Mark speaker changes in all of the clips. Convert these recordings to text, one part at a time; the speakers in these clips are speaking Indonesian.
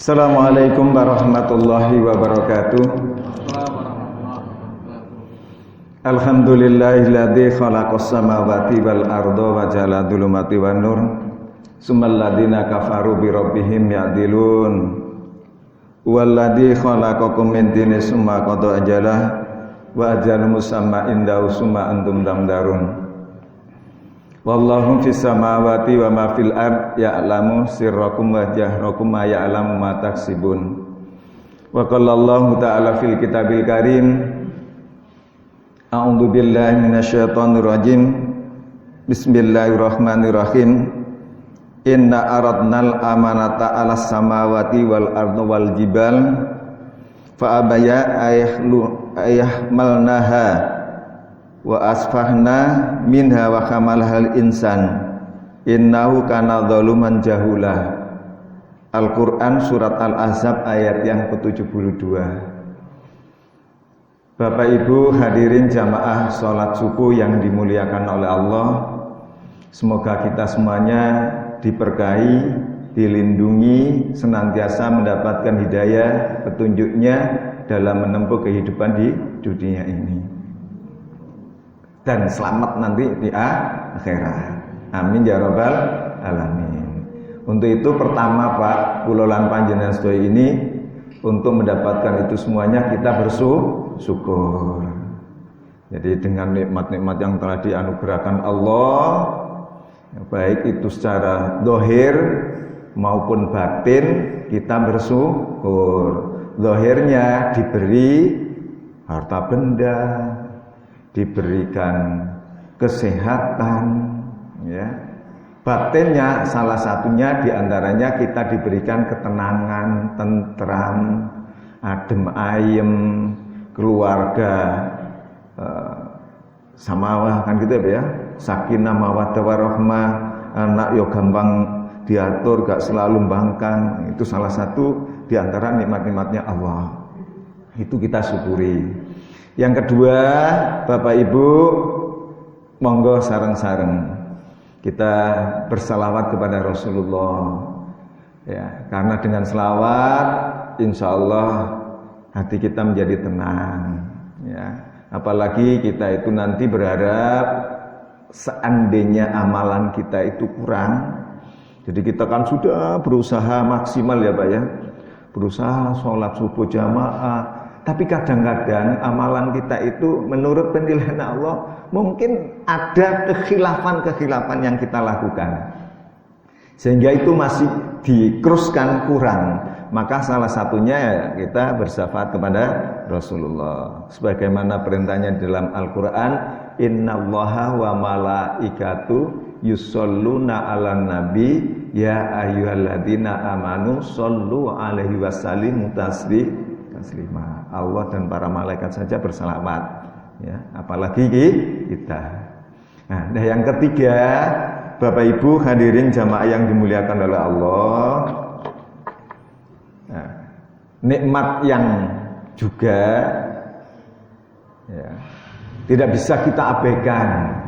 Speaker 1: Assalamualaikum warahmatullahi wabarakatuh. Alhamdulillahilladzi khalaqas samawati wal arda wa ja'ala dzulumati wan nur. Summal ladzina kafaru bi rabbihim ya'dilun. Walladzi khalaqakum min tinin summa qada ajalah wa ajalun musamma indahu summa antum tamdarun. Wallahu fis samawati wa ma fil ard ya'lamu sirrakum wa jahrakum ma ya'lamu ma taksibun. Wa qala Allahu ta'ala fil kitabil karim A'udzu billahi minasyaitonir rajim. Bismillahirrahmanirrahim. Inna aradnal amanata 'alas samawati wal ardi wal jibal fa abaya ayahmalnaha wa asfahna minha wa hamalahal insan innahu kana zaluman jahula. Al-Quran surat Al-Ahzab ayat yang ke-72. Bapak Ibu hadirin jamaah sholat subuh yang dimuliakan oleh Allah, semoga kita semuanya diberkahi, dilindungi, senantiasa mendapatkan hidayah petunjuknya dalam menempuh kehidupan di dunia ini, dan selamat nanti di akhirat. Amin ya rabbal alamin. Untuk itu pertama Pak, kulolan panjenengan sedaya ini untuk mendapatkan itu semuanya kita bersyukur. Jadi dengan nikmat-nikmat yang telah dianugerahkan Allah, baik itu secara zahir maupun batin, kita bersyukur. Zahirnya diberi harta benda, diberikan kesehatan, ya. Batinnya salah satunya diantaranya kita diberikan ketenangan, tentram, adem ayem, keluarga samawah kan gitu ya, sakinah mawaddah warahmah, anak yo gampang diatur, gak selalu bangkang. Itu salah satu diantara nikmat-nikmatnya Allah. Itu kita syukuri. Yang kedua, Bapak Ibu, monggo sareng-sareng kita bersalawat kepada Rasulullah. Ya, karena dengan selawat, insya Allah hati kita menjadi tenang. Ya, apalagi kita itu nanti berharap seandainya amalan kita itu kurang. Jadi kita kan sudah berusaha maksimal ya Pak ya, berusaha sholat subuh jamaah. Tapi kadang-kadang amalan kita itu menurut penilaian Allah mungkin ada kekhilafan-kekhilafan yang kita lakukan, sehingga itu masih dikruskan kurang. Maka salah satunya ya kita bersyafaat kepada Rasulullah. Sebagaimana perintahnya dalam Al-Quran, innallaha wa malaikatu yusholluna ala nabi ya ayyuhalladzina amanu shollu alaihi wasallimu taslima. Allah dan para malaikat saja bersalawat, ya, apalagi kita. Nah, yang ketiga, Bapak Ibu hadirin jamaah yang dimuliakan oleh Allah, nah, nikmat yang juga ya, tidak bisa kita abaikan.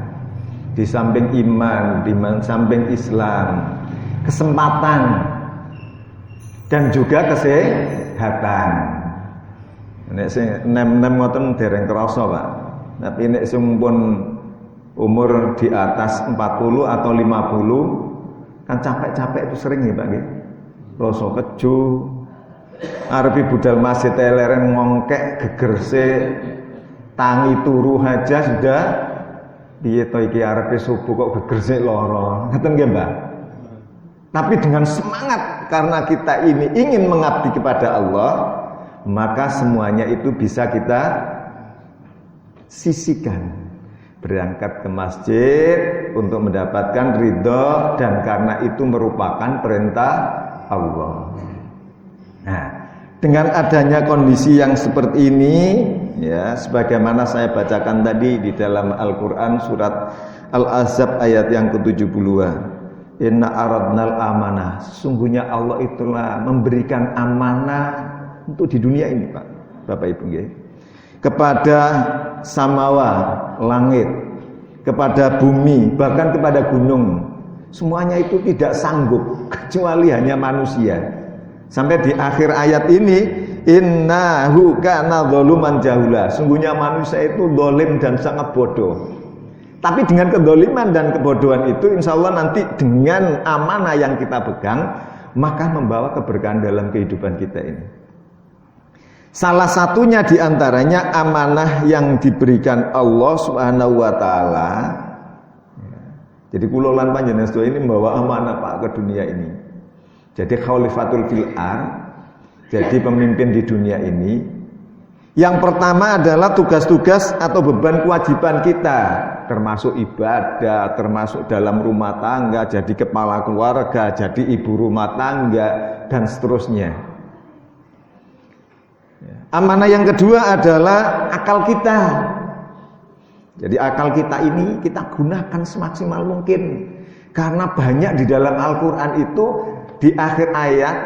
Speaker 1: Di samping iman, di samping Islam, kesempatan dan juga kesehatan. Nek sing nem-nem ngoten dereng krasa, Pak. Tapi nek sing pun umur di atas 40 atau 50 kan capek-capek itu sering ya, Pak nggih. Rasa keju, arepe budal masjid eleren ngongkek gegerse tangi turu aja sudah piye to iki arepe subuh kok gegerse lara. Ngoten nggih, Mbak. Tapi dengan semangat karena kita ini ingin mengabdi kepada Allah, maka semuanya itu bisa kita sisihkan, berangkat ke masjid untuk mendapatkan ridho, dan karena itu merupakan perintah Allah. Nah, dengan adanya kondisi yang seperti ini, ya, sebagaimana saya bacakan tadi di dalam Al-Quran surat Al-Ahzab ayat yang ke-70, inna aradnal amanah, sesungguhnya Allah itulah memberikan amanah untuk di dunia ini, Pak, Bapak Ibu nggih, kepada samawa, langit, kepada bumi, bahkan kepada gunung. Semuanya itu tidak sanggup kecuali hanya manusia. Sampai di akhir ayat ini, innahu kana zaluman jahula. Sungguhnya manusia itu zalim dan sangat bodoh. Tapi dengan kedoliman dan kebodohan itu, insya Allah nanti dengan amanah yang kita pegang, maka membawa keberkahan dalam kehidupan kita ini. Salah satunya diantaranya amanah yang diberikan Allah Subhanahu Wa Taala. Jadi kula lan panjenengan sedaya ini membawa amanah Pak ke dunia ini. Jadi khalifatul fil ard, jadi pemimpin di dunia ini. Yang pertama adalah tugas-tugas atau beban kewajiban kita, termasuk ibadah, termasuk dalam rumah tangga, jadi kepala keluarga, jadi ibu rumah tangga, dan seterusnya. Amanah yang kedua adalah akal kita. Jadi akal kita ini kita gunakan semaksimal mungkin. Karena banyak di dalam Al-Quran itu di akhir ayat,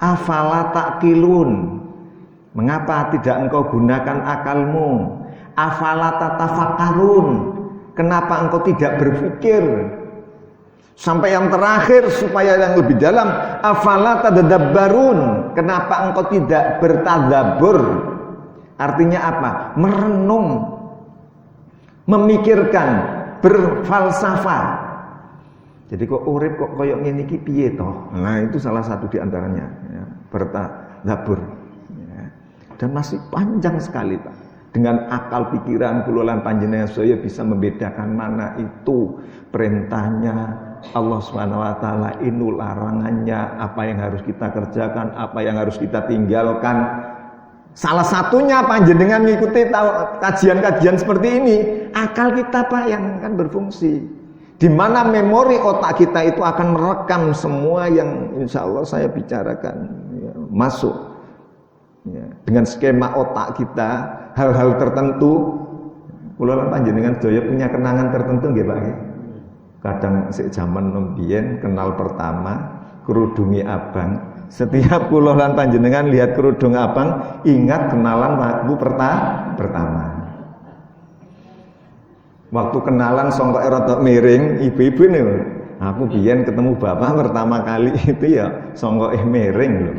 Speaker 1: afala ta'qilun. Mengapa tidak engkau gunakan akalmu? Afala tatafakkarun. Kenapa engkau tidak berpikir? Sampai yang terakhir supaya yang lebih dalam, afala tadabbarun. Kenapa engkau tidak bertadabbur? Artinya apa? Merenung, memikirkan, berfalsafah. Jadi kok urip kok koyok ngene iki piye toh? Nah, itu salah satu di antaranya, ya, bertadabbur. Ya. Dan masih panjang sekali, Pak. Dengan akal pikiran kula lan panjenengan saya bisa membedakan mana itu perintahnya Allah Subhanahu wa taala, ini larangannya, apa yang harus kita kerjakan, apa yang harus kita tinggalkan. Salah satunya panjenengan mengikuti kajian-kajian seperti ini, akal kita Pak yang akan berfungsi. Di mana memori otak kita itu akan merekam semua yang insya Allah saya bicarakan, ya, masuk, ya, dengan skema otak kita hal-hal tertentu. Kula lan panjenengan sedaya punya kenangan tertentu nggih Pak. Kadang sik jaman nombien kenal pertama kerudungi abang. Setiap kula lan panjenengan lihat kerudung abang, ingat kenalan waktu pertama. Waktu kenalan songkok erotok miring, ibu-ibu nih, aku biyen ketemu bapak pertama kali itu ya songkok miring loh.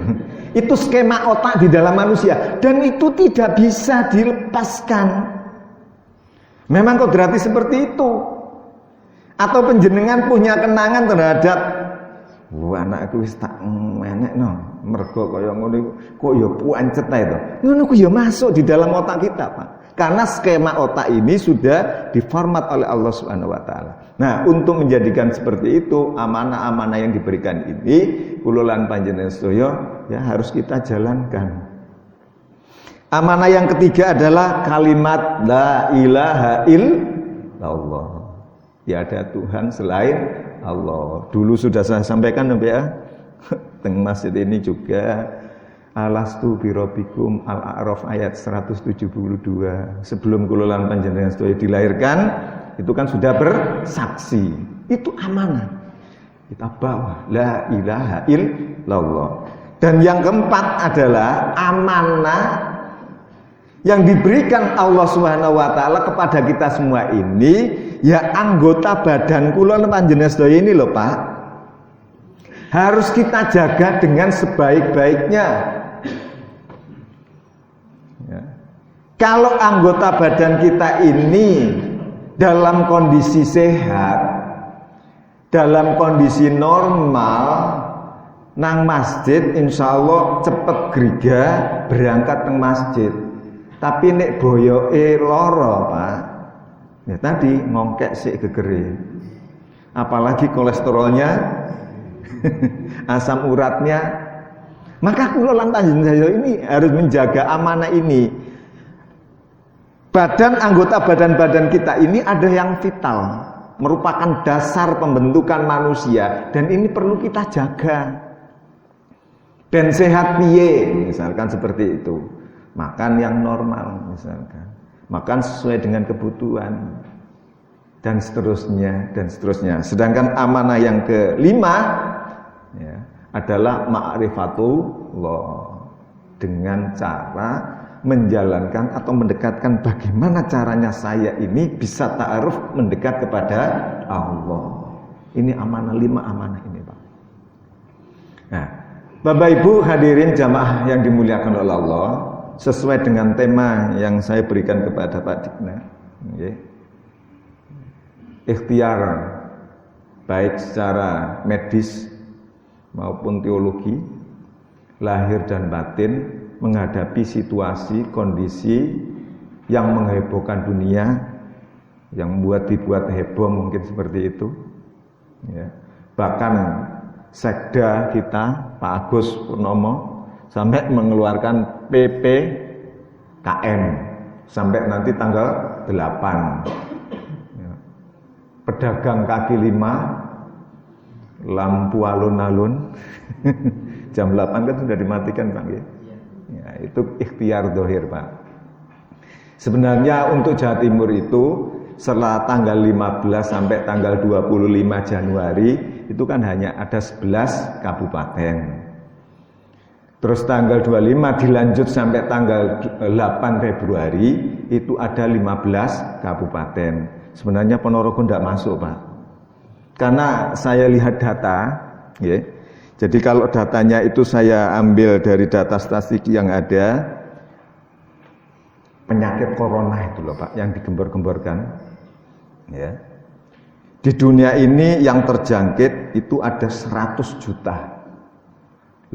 Speaker 1: Itu skema otak di dalam manusia dan itu tidak bisa dilepaskan. Memang kodrati seperti itu. Atau penjenengan punya kenangan terhadap anakku wis tak enek no, mergo kaya ngono kok ya puancet ta itu. Ngono ku ya masuk di dalam otak kita, Pak. Karena skema otak ini sudah diformat oleh Allah Subhanahu wa taala. Nah, untuk menjadikan seperti itu, amanah-amanah yang diberikan ini kula lan panjenengan sedaya ya harus kita jalankan. Amanah yang ketiga adalah kalimat la ilaha illallah. Tiada Tuhan selain Allah. Dulu sudah saya sampaikan ya, teng masjid ini juga. Alastu birabbikum Al-A'raf ayat 172. Sebelum kula lan panjenengan sedaya dilahirkan, itu kan sudah bersaksi. Itu amanah. Kita bawa la ilaha illallah. Dan yang keempat adalah amanah yang diberikan Allah Subhanahu wa taala kepada kita semua ini, ya anggota badan kula lan panjenengan sedaya ini loh, Pak. Harus kita jaga dengan sebaik-baiknya. Kalau anggota badan kita ini dalam kondisi sehat, dalam kondisi normal, nang masjid insya Allah cepet griga berangkat ke masjid. Tapi nek boyoke loro, Pak, ya tadi ngongkek sik gegere. Apalagi kolesterolnya, asam uratnya. Maka kula lan panjenengan ini harus menjaga amanah ini. Anggota badan-badan kita ini ada yang vital, merupakan dasar pembentukan manusia, dan ini perlu kita jaga. Dan sehat piye, misalkan seperti itu. Makan yang normal, misalkan. Makan sesuai dengan kebutuhan, dan seterusnya, dan seterusnya. Sedangkan amanah yang kelima ya, adalah ma'rifatullah, dengan cara menjalankan atau mendekatkan bagaimana caranya saya ini bisa ta'aruf mendekat kepada Allah. Ini amanah, 5 amanah ini, Pak. Nah, Bapak Ibu hadirin jamaah yang dimuliakan oleh Allah, sesuai dengan tema yang saya berikan kepada Pak Dikna, ikhtiar baik secara medis maupun teologi, lahir dan batin, menghadapi situasi, kondisi yang menghebohkan dunia, yang dibuat heboh mungkin seperti itu, ya. Bahkan sekda kita Pak Agus Purnomo sampai mengeluarkan PPKM sampai nanti tanggal 8, ya. Pedagang kaki lima, lampu alun-alun jam 8 kan sudah dimatikan Pak, ya. Ya, itu ikhtiar dohir Pak. Sebenarnya untuk Jawa Timur itu setelah tanggal 15 sampai tanggal 25 Januari itu kan hanya ada 11 kabupaten. Terus tanggal 25 dilanjut sampai tanggal 8 Februari itu ada 15 kabupaten. Sebenarnya Ponorogo tidak masuk Pak, karena saya lihat data, ya. Jadi kalau datanya itu saya ambil dari data statistik yang ada, penyakit corona itu loh Pak yang digembor-gemborkan, ya. Di dunia ini yang terjangkit itu ada 100.801.405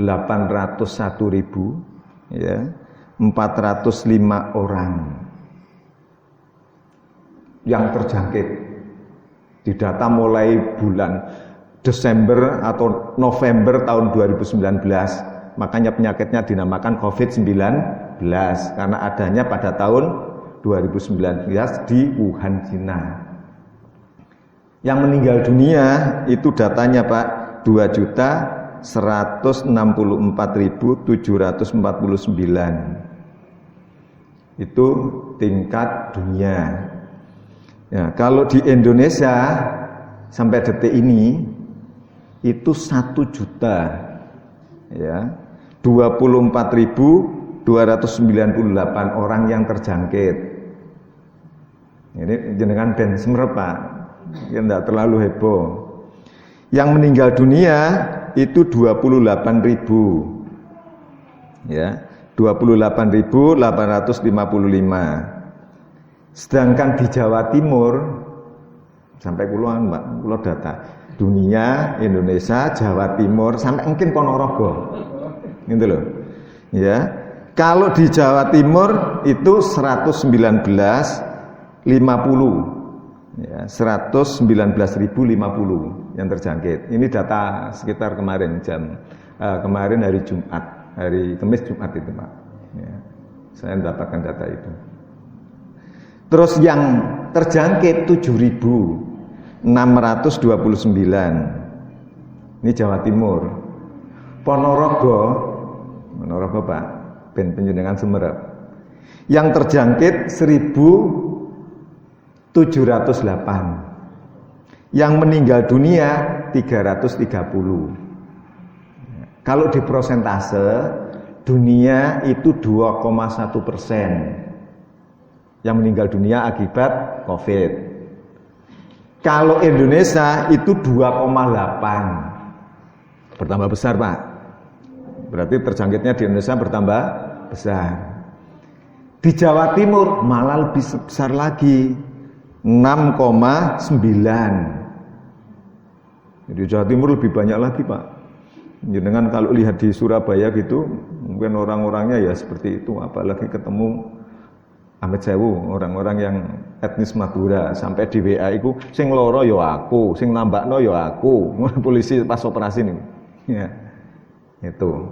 Speaker 1: ya, 405 orang yang terjangkit. Di data mulai bulan Desember atau November tahun 2019, makanya penyakitnya dinamakan COVID-19 karena adanya pada tahun 2019 di Wuhan, Cina. Yang meninggal dunia itu datanya Pak 2.164.749. Itu tingkat dunia. Ya, kalau di Indonesia sampai detik ini itu 1 juta, ya, 24.298 orang yang terjangkit. Ini jenengan ben semerep Pak, ya tidak terlalu heboh. Yang meninggal dunia itu 28.000, ya, 28.855. Sedangkan di Jawa Timur sampai puluhan Mbak, puluh data dunia, Indonesia, Jawa Timur sampai mungkin Ponorogo, gitu loh, ya. Kalau di Jawa Timur itu 119.050, ya, 119.050 yang terjangkit. Ini data sekitar kemarin kemarin hari Jumat, hari Kamis Jumat itu Pak, ya, saya mendapatkan data itu. Terus yang terjangkit 7.629. Ini Jawa Timur. Ponorogo Pak, ben penjenengan semerep. Yang terjangkit 1.708. Yang meninggal dunia 330. Kalau di persentase dunia itu 2,1%. Yang meninggal dunia akibat COVID. Kalau Indonesia itu 2,8. Bertambah besar Pak. Berarti terjangkitnya di Indonesia bertambah besar. Di Jawa Timur malah lebih besar lagi, 6,9. Di Jawa Timur lebih banyak lagi Pak. Jangan kalau lihat di Surabaya gitu, mungkin orang-orangnya ya seperti itu, apalagi ketemu Amit Sewu, orang-orang yang etnis Madura, sampai di WA itu sing loro yo aku, sing nambakno yo aku. Polisi pas operasi nih. Ya. Itu.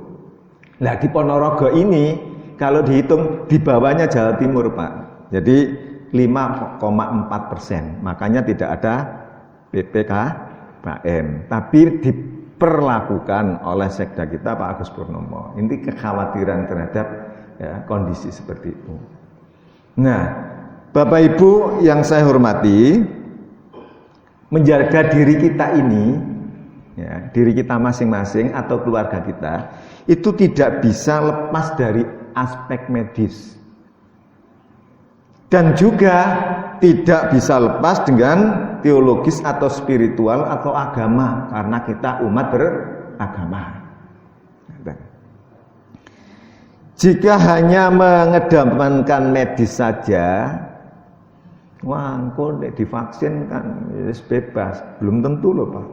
Speaker 1: Nah, di Ponorogo ini kalau dihitung di bawahnya Jawa Timur, Pak. Jadi 5,4%. Makanya tidak ada PPKM. Tapi diperlakukan oleh sekda kita Pak Agus Purnomo. Ini kekhawatiran terhadap ya, kondisi seperti itu. Nah, Bapak Ibu yang saya hormati, menjaga diri kita ini, ya, diri kita masing-masing atau keluarga kita, itu tidak bisa lepas dari aspek medis. Dan juga tidak bisa lepas dengan teologis atau spiritual atau agama, karena kita umat beragama. Jika hanya mengedepankan medis saja, wah, engko nek divaksin kan bebas, belum tentu loh Pak.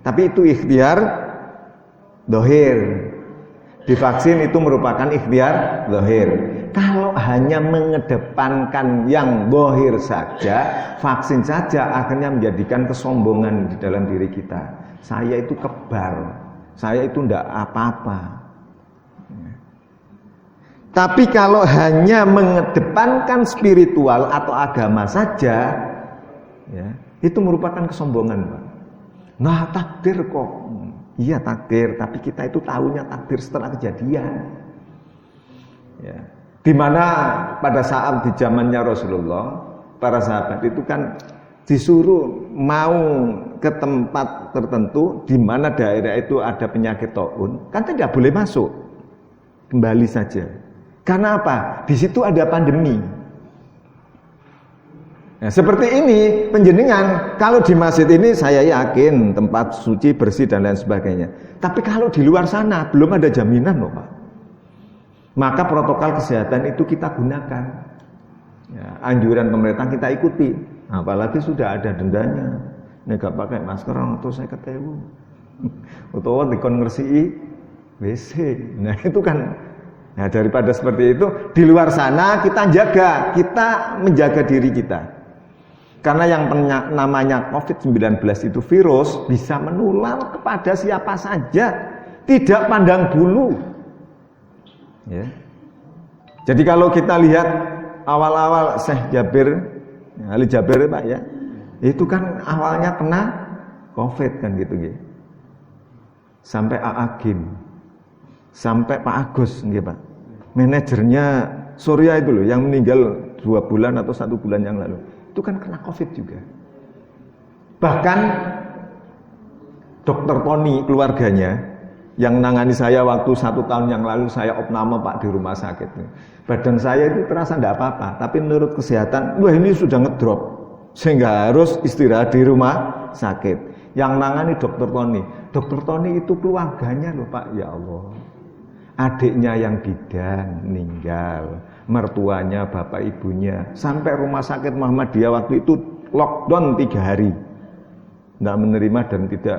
Speaker 1: Tapi itu ikhtiar dohir. Divaksin itu merupakan ikhtiar dohir. Kalau hanya mengedepankan yang dohir saja, vaksin saja akhirnya menjadikan kesombongan di dalam diri kita. Saya itu kebal, saya itu ndak apa-apa. Tapi kalau hanya mengedepankan spiritual atau agama saja, ya, itu merupakan kesombongan, Pak. Nah, takdir kok. Iya takdir, tapi kita itu tahunya takdir setelah kejadian. Ya. Dimana pada saat di zamannya Rasulullah, para sahabat itu kan disuruh mau ke tempat tertentu di mana daerah itu ada penyakit taun, kan tidak boleh masuk. Kembali saja. Karena apa? Di situ ada pandemi. Nah, seperti ini penjenengan, kalau di masjid ini saya yakin tempat suci, bersih dan lain sebagainya. Tapi kalau di luar sana belum ada jaminan loh Pak. Maka protokol kesehatan itu kita gunakan. Ya, anjuran pemerintah kita ikuti. Apalagi sudah ada dendanya. Nek gak pakai masker atau saya ketemu. Utawa dikon ngresiki WC. Nah, itu kan. Nah, daripada seperti itu, di luar sana kita menjaga diri kita. Karena yang namanya COVID-19 itu virus bisa menular kepada siapa saja, tidak pandang bulu. Ya. Jadi kalau kita lihat awal-awal Syekh Jabir, Ali Jabir Pak ya, itu kan awalnya kena COVID kan gitu. Sampai A'agim. Sampai Pak Agus nggih Pak. Manajernya Surya itu loh yang meninggal 2 bulan atau 1 bulan yang lalu. Itu kan kena COVID juga. Bahkan Dokter Tony keluarganya yang nangani saya waktu 1 tahun yang lalu saya opname Pak di rumah sakit. Badan saya itu terasa tidak apa-apa, tapi menurut kesehatan, wah ini sudah ngedrop sehingga harus istirahat di rumah sakit. Yang nangani Dokter Tony. Dokter Tony itu keluarganya loh Pak, ya Allah. Adiknya yang bidan meninggal, mertuanya, bapak ibunya, sampai rumah sakit Muhammadiyah waktu itu lockdown 3 hari, tidak menerima dan tidak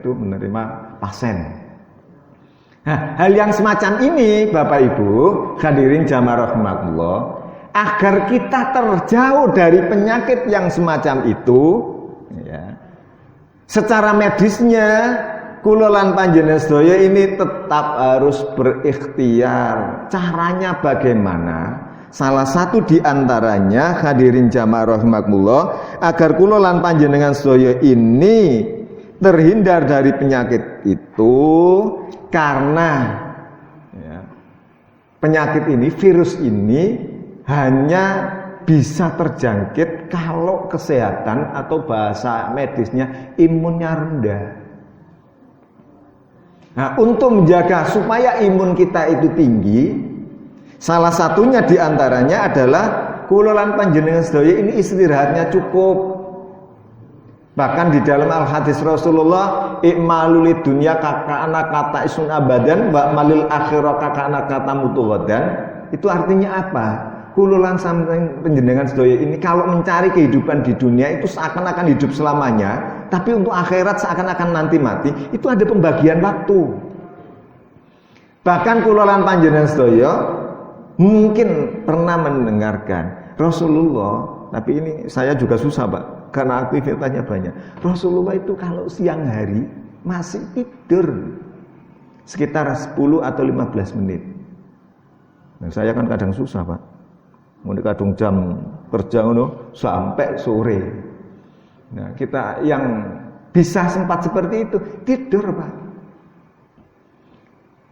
Speaker 1: menerima pasien. Nah, hal yang semacam ini, Bapak Ibu, hadirin jamaah rahimakumullah, agar kita terjauh dari penyakit yang semacam itu, ya, secara medisnya. Kula lan panjenengan sedaya ini tetap harus berikhtiar. Caranya bagaimana? Salah satu di antaranya hadirin jamaah rahimakumullah, agar kula lan panjenengan sedaya ini terhindar dari penyakit itu karena ya, penyakit ini, virus ini hanya bisa terjangkit kalau kesehatan atau bahasa medisnya imunnya rendah. Nah, untuk menjaga supaya imun kita itu tinggi, salah satunya diantaranya adalah kula lan panjenengan sedaya ini istirahatnya cukup. Bahkan di dalam al-hadis Rasulullah, i'malu lid dunya kakana kata isun abadan wa malil akhirah kakana kata mutuwadan. Itu artinya apa? Kula lan panjenengan sedaya ini kalau mencari kehidupan di dunia itu seakan-akan hidup selamanya. Tapi untuk akhirat seakan-akan nanti mati, itu ada pembagian waktu. Bahkan kula lan panjenengan sedaya mungkin pernah mendengarkan Rasulullah, tapi ini saya juga susah Pak, karena aktivitasnya banyak. Rasulullah itu kalau siang hari masih tidur sekitar 10 atau 15 menit. Nah, saya kan kadang susah Pak. Mulai kadang jam kerja sampai sore. Nah, kita yang bisa sempat seperti itu tidur Pak.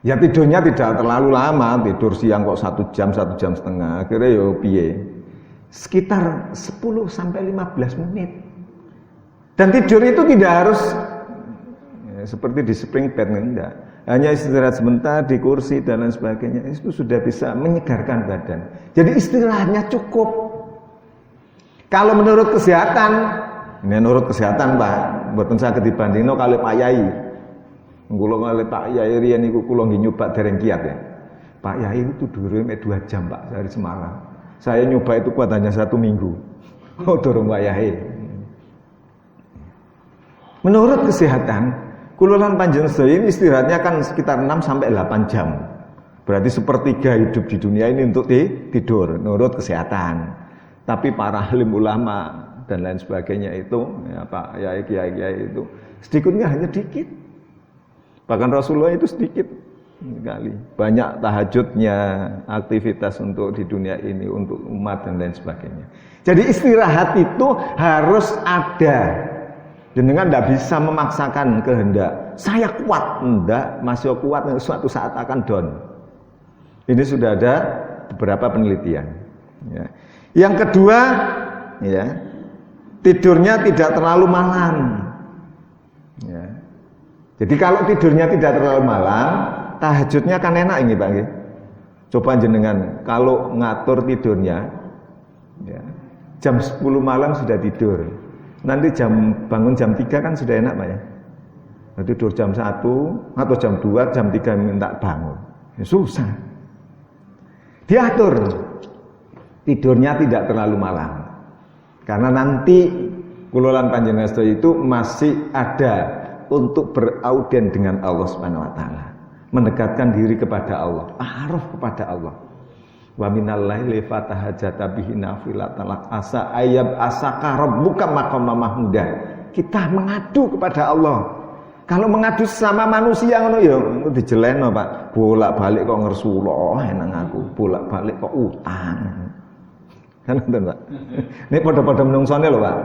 Speaker 1: Ya tidurnya tidak terlalu lama, tidur siang kok 1 jam, 1 jam setengah. Akhirnya ya piye? Sekitar 10 sampai 15 menit. Dan tidur itu tidak harus ya, seperti di spring bed enggak. Hanya istirahat sebentar di kursi dan lain sebagainya. Itu sudah bisa menyegarkan badan. Jadi istirahatnya cukup. Kalau menurut kesehatan, ini menurut kesehatan Pak, mboten saged dibandingno kali Pak Yai. Kula kali Pak Yai riyen niku kula nggih nyoba dereng kiat ya. Pak Yai itu tidurnya 2 jam Pak sehari semalam. Saya nyoba itu kuat hanya 1 minggu. Oh dorong Pak Yai. Menurut kesehatan, kululan panjenengan sedaya ini istirahatnya kan sekitar 6 sampai 8 jam. Berarti sepertiga hidup di dunia ini untuk tidur menurut kesehatan. Tapi para alim ulama dan lain sebagainya itu, ya, Pak Yai Kiai itu sedikitnya hanya dikit. Bahkan Rasulullah itu sedikit sekali. Banyak tahajudnya, aktivitas untuk di dunia ini untuk umat dan lain sebagainya. Jadi istirahat itu harus ada. Jenengan tidak bisa memaksakan kehendak. Saya kuat, enggak, masih kuat, suatu saat akan down. Ini sudah ada beberapa penelitian. Ya. Yang kedua, ya, tidurnya tidak terlalu malam. Ya. Jadi kalau tidurnya tidak terlalu malam, tahajudnya kan enak ini Pak. Coba jenengan kalau ngatur tidurnya, ya, jam 10 malam sudah tidur. Nanti bangun jam 3 kan sudah enak Pak ya. Nanti tidur jam 1 atau jam 2, jam 3 minta bangun. Ya, susah. Diatur tidurnya tidak terlalu malam. Karena nanti kululan panjenengan sedaya itu masih ada untuk beraudien dengan Allah Subhanahu wa taala. Mendekatkan diri kepada Allah, ta'aruf kepada Allah. Wa minal laili fatahajjata bihi nafilatan lak asa ayyab asaka rabbuka maqama mahmuda. Kita mengadu kepada Allah. Kalau mengadu sama manusia ngono ya dijeleno Pak. Bolak-balik kok ngersulo enang aku, bolak-balik kok utang. Kan ngoten Pak. Ini padha-padha menungsone lho Pak.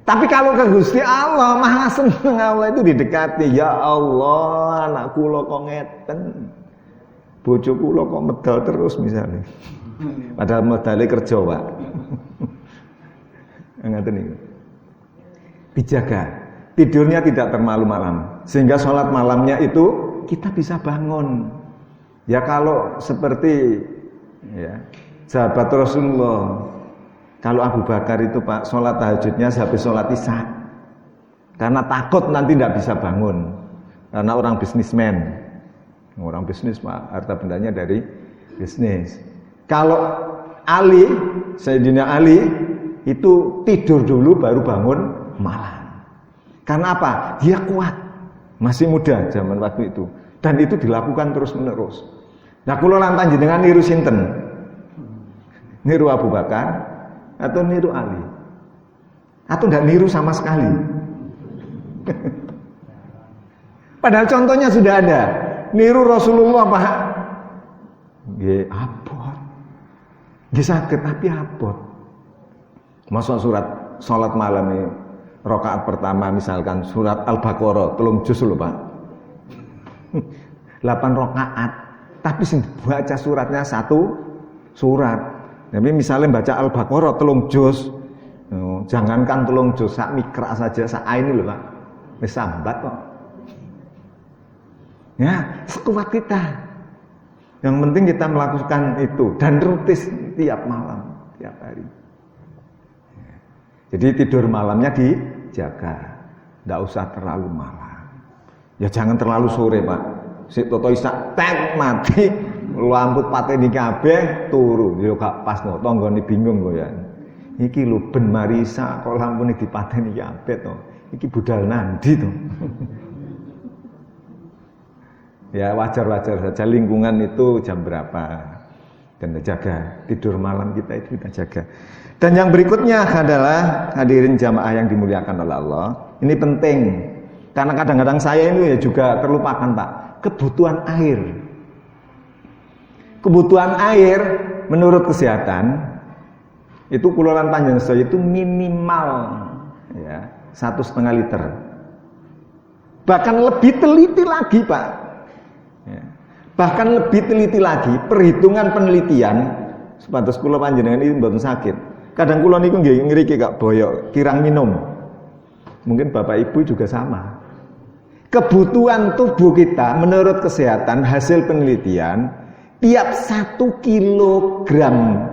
Speaker 1: Tapi kalau ke Gusti Allah, Maha seneng Allah itu didekati. Ya Allah, anak kula kok ngeten. Bojo kula kok medal terus misalnya. Padahal medale kerja, Pak. Ngaten niku. Dijaga. Tidurnya tidak terlalu malam. Sehingga sholat malamnya itu kita bisa bangun. Ya kalau seperti ya, sahabat Rasulullah, kalau Abu Bakar itu Pak, sholat tahajudnya habis sholat isya. Karena takut nanti tidak bisa bangun. Karena orang bisnismen. Orang bisnis Pak, harta bendanya dari bisnis. Kalau Ali, Sayyidina Ali, itu tidur dulu baru bangun malam. Karena apa? Dia kuat. Masih muda zaman waktu itu. Dan itu dilakukan terus menerus. Nah kula lan panjenengan niru sinten? Niru Abu Bakar atau niru Ali? Atau tidak niru sama sekali? Padahal contohnya sudah ada. Niru Rasulullah Pak. Nggih abot. Nggih saged tapi abot. Masuk surat salat malam ini rakaat pertama misalkan surat Al-Baqarah 3 juz lho Pak. 8 rakaat. Tapi sing baca suratnya 1 surat. Tapi misalnya baca Al-Baqarah 3 juz. Jangankan 3 juz, sak mikra saja, sak ini lho Pak. Wis sambat kok. Ya, sekuat kita. Yang penting kita melakukan itu dan rutin tiap malam, tiap hari. Jadi tidur malamnya dijaga. Tidak usah terlalu malam. Ya jangan terlalu sore, Pak. Sik toto isak tek mati, lampu pateni kabeh turu. Ya gak pas no, tanggane bingung kok ya. Iki lho ben marisa kok lampune dipateni kabeh to. Iki budal nandi to. Ya wajar-wajar saja lingkungan itu jam berapa dan jaga tidur malam kita itu kita jaga. Dan yang berikutnya adalah hadirin jamaah yang dimuliakan oleh Allah. Ini penting karena kadang-kadang saya ini ya juga terlupakan Pak. Kebutuhan air. Kebutuhan air menurut kesehatan itu kululan panjang saya itu minimal ya 1,5 liter. Bahkan lebih teliti lagi Pak. Ya. Bahkan lebih teliti lagi perhitungan penelitian sepantas kula panjenengan ini mboten sakit. Kadang kula niku nggih ngriki Kak boyok kirang minum. Mungkin Bapak Ibu juga sama. Kebutuhan tubuh kita menurut kesehatan hasil penelitian tiap 1 kilogram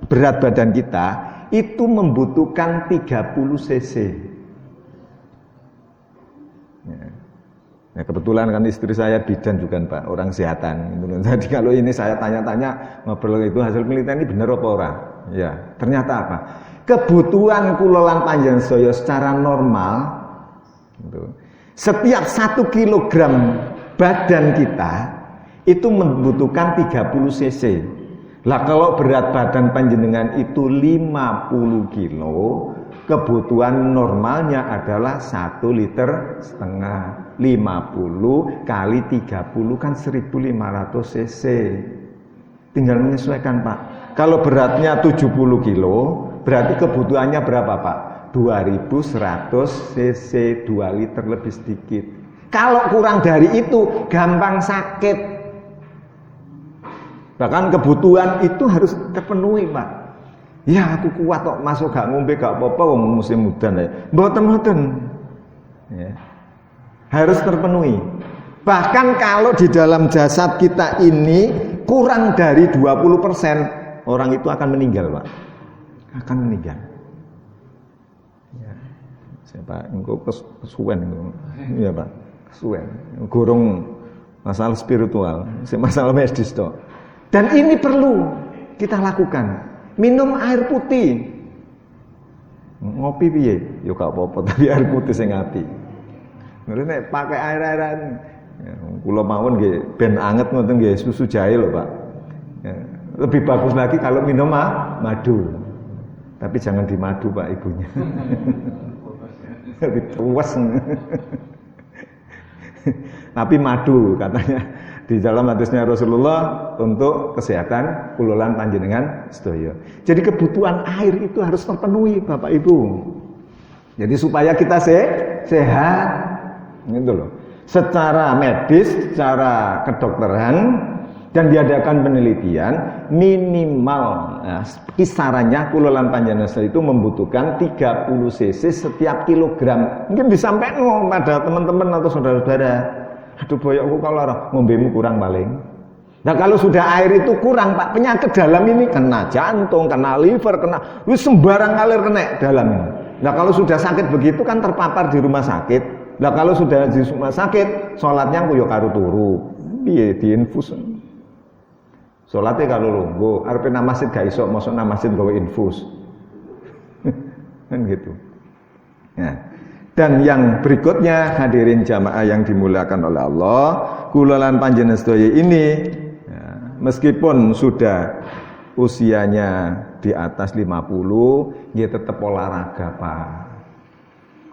Speaker 1: berat badan kita itu membutuhkan 30 cc. Ya. Nah, kebetulan kan istri saya bidan juga Pak, orang kesehatan gitu. Jadi kalau ini saya tanya-tanya ngobrol itu hasil penelitian ini benar apa ora? Ya, ternyata apa? Kebutuhan kula lan panjenengan sedaya secara normal gitu. Setiap 1 kilogram badan kita itu membutuhkan 30 cc. Lah kalau berat badan panjenengan itu 50 kilo, kebutuhan normalnya adalah 1,5 liter. 50 kali 30 kan 1.500 cc. Tinggal menyesuaikan Pak. Kalau beratnya 70 kilo, berarti kebutuhannya berapa Pak? 2.100 cc, 2 liter lebih sedikit. Kalau kurang dari itu, gampang sakit. Bahkan kebutuhan itu harus terpenuhi Pak. Ya aku kuat kok, masuk gak ngombe gak apa-apa wong musim udan ya. Mboten-mboten. Ya. Harus terpenuhi. Bahkan kalau di dalam jasad kita ini kurang dari 20%, orang itu akan meninggal Pak. Akan meninggal. Ya. Siapa engko kesuwen engko. Iya Pak, kesuwen. Gorong masalah spiritual, masalah medis toh. Dan ini perlu kita lakukan. Minum air putih. Ngopi piye? Ya gak apa-apa, tapi air putih sing apik. Nek pakai air-airan kula mawon nggih ben anget ngoten nggih susu jahe lho Pak. Ya, lebih bagus lagi kalau minum madu. Tapi jangan dimadu Pak ibunya. Dituwes. Tapi madu katanya di dalam hadisnya Rasulullah untuk kesehatan kula lan panjenengan sedaya. Jadi kebutuhan air itu harus terpenuhi Bapak Ibu. Jadi supaya kita sehat gitu loh. Secara medis, secara kedokteran dan diadakan penelitian minimal kisarannya kula lan panjenengan itu membutuhkan 30 cc setiap kilogram. Mungkin disampaikan pada teman-teman atau saudara-saudara. Aduh boyokku kalau ngombemu kurang paling. Nah kalau sudah air itu kurang Pak, penyakit dalam ini kena jantung, kena liver, kena sembarang ngalir kena dalam ini. Nah kalau sudah sakit begitu kan terpapar di rumah sakit. Nah kalau sudah di rumah sakit, sholatnya kuyo karo turu, piye diinfus. Sholatnya kalau longgo, arepe nang masjid gak iso, mosok nang masjid gawe infus. Kan gitu. Nah, dan yang berikutnya hadirin jamaah yang dimuliakan oleh Allah, kula lan panjenengan sedaya ini ya, meskipun sudah usianya di atas 50, dia tetap olahraga Pak.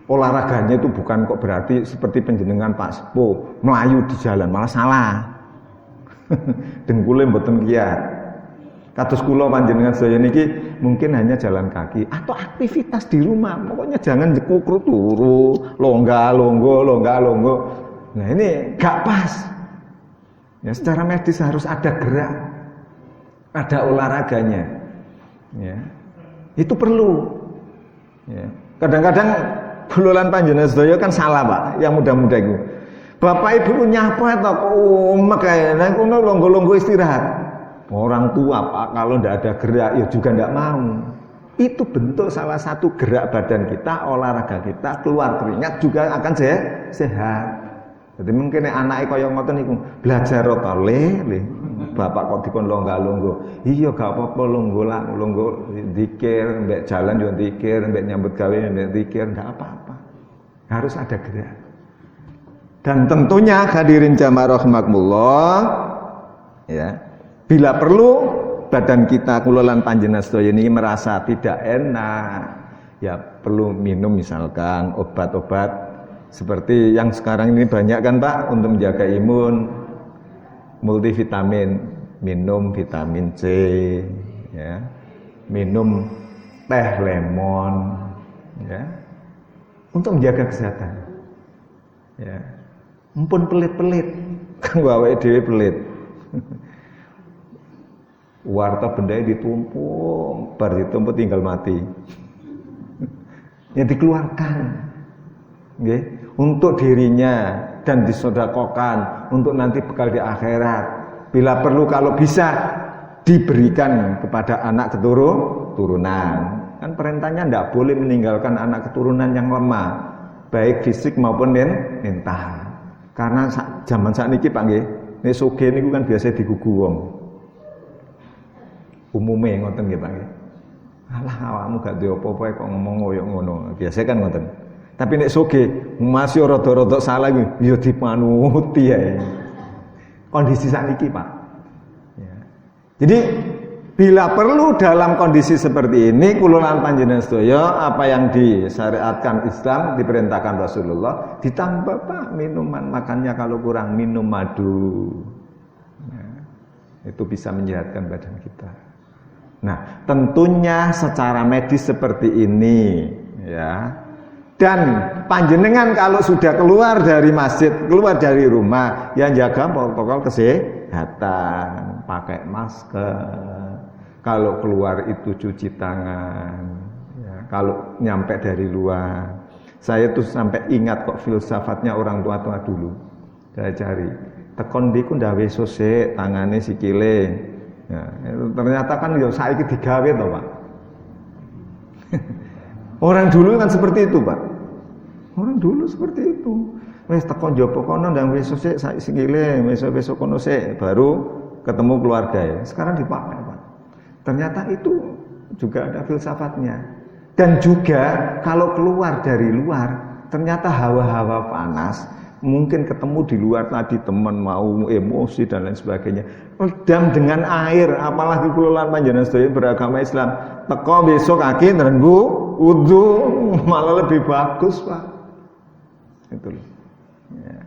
Speaker 1: Olahraganya itu bukan kok berarti seperti panjenengan Pak Sepo melayu di jalan, malah salah. Dengkule mboten kiyat. Kados kula panjenengan sedaya niki mungkin hanya jalan kaki atau aktivitas di rumah. Pokoknya jangan jekukru turu, longga-longgo. Nah, ini gak pas. Ya secara medis harus ada gerak. Ada olahraganya. Ya. Itu perlu. Ya. Kadang-kadang kula panjenengan sedaya kan salah Pak, yang muda-muda itu. Bapak Ibu nyapa atau makanya kono longgo-longgo istirahat. Orang tua Pak kalau tidak ada gerak ya juga tidak mau. Itu bentuk salah satu gerak badan kita, olahraga kita, keluar keringat juga akan sehat. Jadi mungkin anake kaya ngoten niku belajar apa le. Bapak kok dikon longga-longgo. Iya gak apa-apa longgo zikir, mbek jalan yo zikir, mbek nyambut gawe mbek zikir, enggak apa-apa. Harus ada gerak. Dan tentunya hadirin jamaah rahimakumullah ya. Bila perlu badan kita kula lan panjenengan sedaya ini merasa tidak enak, ya perlu minum misalkan obat-obat seperti yang sekarang ini banyak kan Pak untuk menjaga imun, multivitamin, minum vitamin C, ya, minum teh lemon, ya, untuk menjaga kesehatan. Ya, mumpun pelit-pelit, kan awake dhewe pelit. Warta bendanya ditumpuk, bar ditumpuk tinggal mati. Ya dikeluarkan, okay? Untuk dirinya dan disedekahkan untuk nanti bekal di akhirat. Bila perlu kalau bisa diberikan kepada anak keturunan. Kan perintahnya tidak boleh meninggalkan anak keturunan yang lemah, baik fisik maupun mental. Karena zaman sakniki Pak nggih, nek sugih niku kan biasa digugu wong. Umume ngoten nggih Pak nggih. Alah awakmu gak duwe apa-apa kok ngomong koyo ngono. Biasa kan ngoten. Tapi nek sugih masih rada-rada salah kuwi ya dipanuti ae. Kondisi sakniki Pak. Ya. Jadi bila perlu dalam kondisi seperti ini kula lan panjenengan sedaya apa yang disyariatkan Islam diperintahkan Rasulullah ditambah Pak minuman, makannya kalau kurang minum madu. Nah, itu bisa menyehatkan badan kita. Nah, tentunya secara medis seperti ini ya. Dan panjenengan kalau sudah keluar dari masjid, keluar dari rumah, yang jaga protokol kesehatan, pakai masker. Kalau keluar itu cuci tangan, ya, kalau nyampe dari luar. Saya tuh sampai ingat kok filsafatnya orang tua-tua dulu. Saya cari, tekon diku ndawe sosek, tangane sikile. Ya, ternyata kan ya saiki digawe to, Pak. Orang dulu kan seperti itu, Pak. Orang dulu seperti itu. Wes tekon jopo kono ndawe sosek sikile, besok-besok kono sik, baru ketemu keluarga ya. Sekarang dipakai, Pak. Ternyata itu juga ada filsafatnya. Dan juga kalau keluar dari luar, ternyata hawa-hawa panas, mungkin ketemu di luar tadi teman mau emosi dan lain sebagainya. Redam dengan air, apalagi kula lan panjenengan sedaya beragama Islam. Teko besok kaki nrenggu wudu malah lebih bagus, Pak. Itu loh. Ya.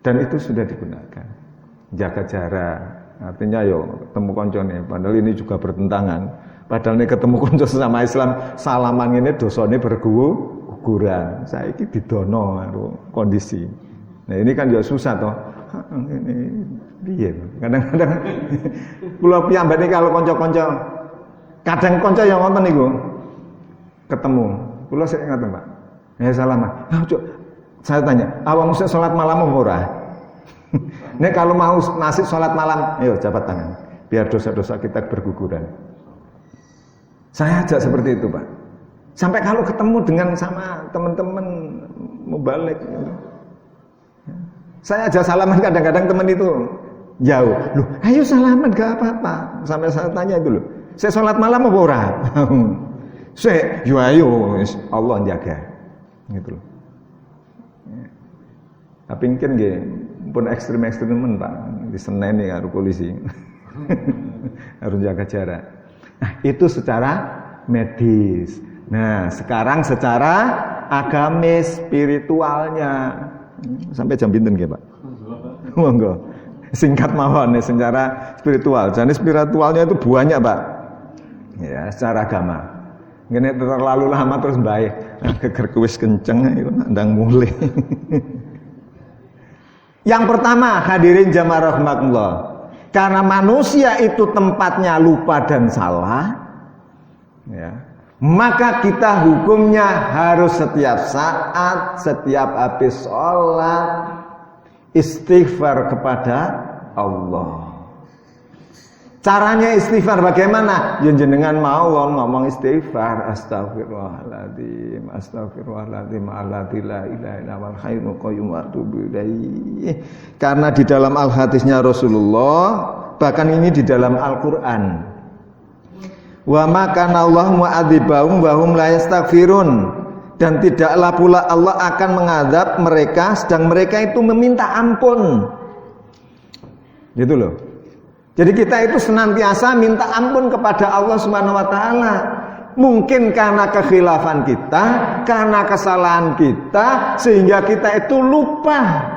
Speaker 1: Dan itu sudah digunakan. Jaga jarak. Artinya yo ketemu koncone, padahal ini juga bertentangan. Padahal ini ketemu konco sesama Islam, salaman ini dosane berguguran. Saiki didono kondisi. Nah ini kan ya susah toh. Ini piye? Kadang-kadang kula piyambak niki kalau kanca-kanca kadang kanca yang ngoten niku ketemu. Kula sik ngaten, Pak. Ya salaman. Saya tanya, awakmu sik salat malam apa ora? Nek kalau mau nasib sholat malam, ayo jabat tangan, biar dosa-dosa kita berguguran. Saya ajak seperti itu, Pak. Sampai kalau ketemu dengan sama teman-teman mubalik, saya ajak salaman kadang-kadang teman itu jauh. Loh, ayo salaman gak apa-apa. Sampai saya tanya itu loh, saya sholat malam apa ora? Saya, yo ayo, Allah jaga, gitu loh. Tapi mungkin nggih pun ekstrim-ekstrim Pak diseneni karo polisi. Harus jaga jarak. Nah, itu secara medis. Nah, sekarang secara agamis, spiritualnya. Sampai jam pinten nggih, Pak? Monggo. Singkat mawon secara spiritual. Jadi spiritualnya itu banyak, Pak. Ya, secara agama. Ngene terlalu lama terus baik. Geger kuwis kenceng ayo ndang mulih. Yang pertama, hadirin jamaah rahmatullah. Karena manusia itu tempatnya lupa dan salah, ya, maka kita hukumnya harus setiap saat, setiap habis sholat, istighfar kepada Allah. Caranya istighfar bagaimana? Jenengan mau ngomong istighfar, astagfirullahaladzim, astagfirullahaladzim, alladzi la ilaha illa huwal hayyul qayyum wa atubu ilaih. Karena di dalam al-hadisnya Rasulullah, bahkan ini di dalam Al-Qur'an. Wa ma kana Allahu mu'adzibahum wa hum la yastaghfirun. Dan tidaklah pula Allah akan mengadab mereka sedang mereka itu meminta ampun. Gitu loh. Jadi kita itu senantiasa minta ampun kepada Allah Subhanahu wa taala. Mungkin karena kekhilafan kita, karena kesalahan kita, sehingga kita itu lupa